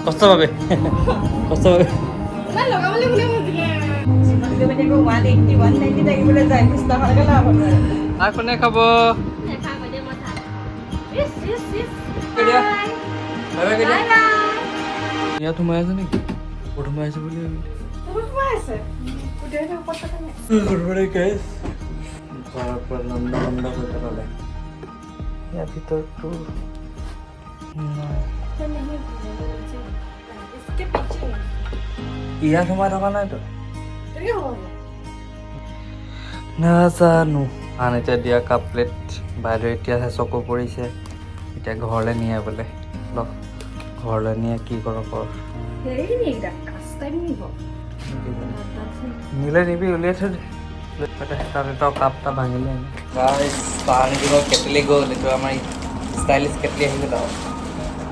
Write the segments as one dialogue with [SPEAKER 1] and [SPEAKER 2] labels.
[SPEAKER 1] কষ্ট পাবে কষ্ট পাবে আর কোনে খাব ইয়াত সোমাই আছে নেকি ক'ত সোমাই আছে বুলি ঘৰৰ পৰা লম্বা লম্বা হৈ পেলালে ইয়াৰ ভিতৰতো ইয়াত সোমাই থকা নাইতো নাজানো আন এতিয়া দিয়া কাপ প্লেট বাইদেউ এতিয়াহে চকু পৰিছে এতিয়া ঘৰলৈ নিয়ে বোলে লওক ঘৰলৈ নিয়ে কি কৰ নিলে নিবি উলিয়াই থৈ দে তাত এটা কাপ এটা ভাঙিলে পানী দিব কেটলি গ'ল এইটো আমাৰ ষ্টাইলিছ কেটলি আহিলে তাৰ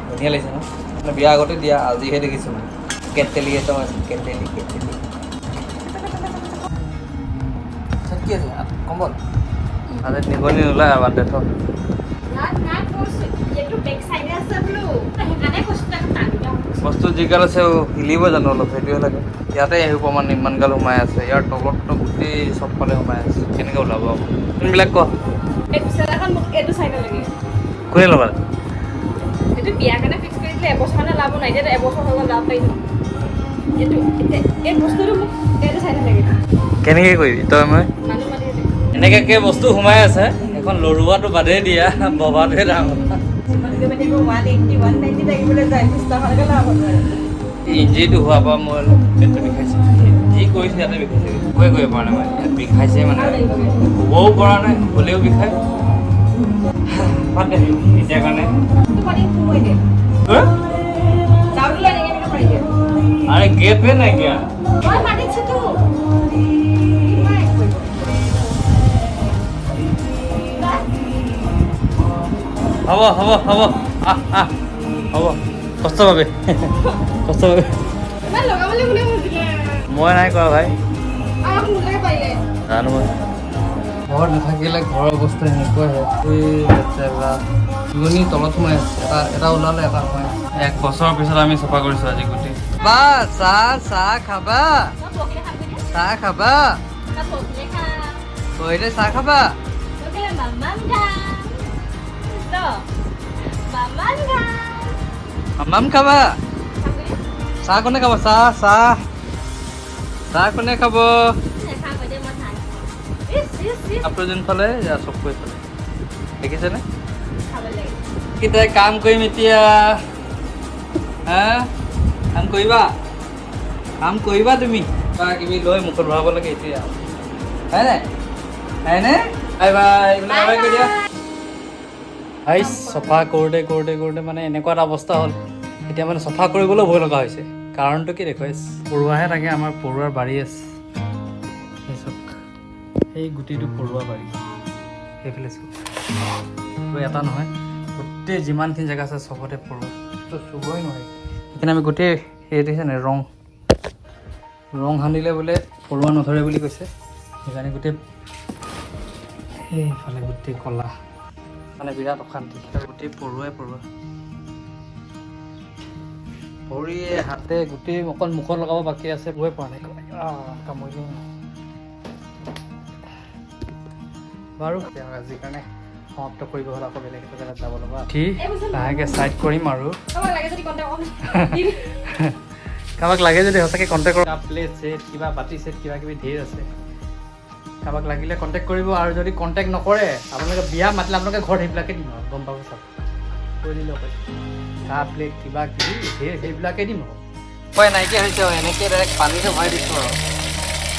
[SPEAKER 1] ধুনীয়া লাগিছে ন মানে বিয়া আগতে দিয়া আজিহে দেখিছোঁ মানে কেটেলি এটা আছে কেটেলি কেটেলি কি আছে কম্বল আজি নিগনি নোলায় বাদ দে থ বস্তু যিগাল আছে হিলিব জানো অলপ সেইটোৱে লাগে ইয়াতে আহিব মানে ইমানগাল সোমাই আছে ইয়াৰ তলততো গোটেই চবফালে সোমাই আছে কেনেকৈ ওলাব আকৌ কোনবিলাক ক কোনে ল'বা কেনেকৈ কৰিবি তই মই এনেকৈ বস্তু সোমাই আছে এখন লৰুৱাটো বাদেই দিয়া ববাটোহে ডাঙৰ ইঞ্জিটো হোৱাৰ পৰা মই অলপ পেটটো বিষাইছে যি কৰিছোঁ ইয়াতে বিষাইছে একোৱে কৰিব পৰা নাই মই ইয়াত বিষাইছে মানে শুবও পৰা নাই হ'লেও বিষাই এতিয়া কাৰণে আৰে গেপে নাইকিয়া হ'ব হ'ব হ'ব হ'ব কষ্ট পাবে কষ্ট পাবে মই নাই কৰা ভাই জানো মই ঘৰত নাথাকিলে ঘৰৰ অৱস্থা এনেকুৱাহে দুজনী তলত সোমাই আছে এটা ওলালে এটা সোমাই 1 বছৰৰ পিছত আমি চফা কৰিছোঁ আজি গোটেই বা চাহ খাবা চাহ খাবা কৈলে চাহ খাবা মামাম খাবা চাহ কোনে খাব চাহ কোনে খাব আপোনাৰ যোনফালে চব কৈফালে দেখিছেনে কেতিয়া কাম কৰিম এতিয়া হা কাম কৰিবা তুমি কিবা কিবি লৈ মুখত ভৰাব লাগে এতিয়া হয়নে বাই বাই কৈ দিয়া ভাই চফা কৰোঁতে মানে এনেকুৱা এটা অৱস্থা হ'ল এতিয়া মানে চফা কৰিবলৈ ভয় লগা হৈছে কাৰণটো কি দেখুৱাইছ পৰুৱাহে থাকে আমাৰ পৰুৱাৰ বাৰী আছে সেই গুটিটো পৰুৱা বাৰী সেইফালে এটা নহয় গোটেই যিমানখিনি জেগা আছে চবতে পৰুৱা চুবই নোৱাৰি সেইকাৰণে আমি গোটেই হেৰি দেখিছে নাই ৰং সানিলে বোলে পৰুৱা নধৰে বুলি কৈছে সেইকাৰণে গোটেই সেইফালে গোটেই ক'লা মানে বিৰাট অশান্তি গোটেই পৰুৱাই ভৰিয়ে হাতে গোটেই অকল মুখত লগাব বাকী আছে বৈ পৰা নাই কামুৰিলো বাৰু আজিৰ কাৰণে সমাপ্ত কৰিব হ'ল আকৌ বেলেগ এটা জেগাত যাব লগা ঠিক লাহেকৈ চাইড কৰিম আৰু কাৰোবাক লাগে যদি সঁচাকৈ কণ্টেক্ট কৰক প্লেট ছেট কিবা বাতি ছেট কিবা কিবি ধেৰ আছে কাৰোবাক লাগিলে কণ্টেক্ট কৰিব আৰু যদি কণ্টেক্ট নকৰে আপোনালোকে বিয়া মাতিলে আপোনালোকে ঘৰত সেইবিলাকে দিম আৰু গম পাব চাব কৈ দিলেও পাই কাপ প্লেট কিবা কিবি সেইবিলাকে দিম আৰু উপায় নাইকিয়া হৈছে আৰু এনেকৈ ডাইৰেক্ট পানীটো ভৰাই দিছোঁ আৰু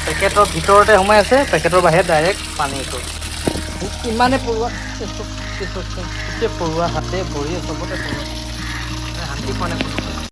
[SPEAKER 1] পেকেটৰ ভিতৰতে সোমাই আছে পেকেটৰ বাহিৰে ডাইৰেক্ট পানীটো ইমানে পৰুৱা গোটেই পৰুৱা হাতে ভৰিয়ে চবতে পৰুৱা শান্তি পোৱা নাই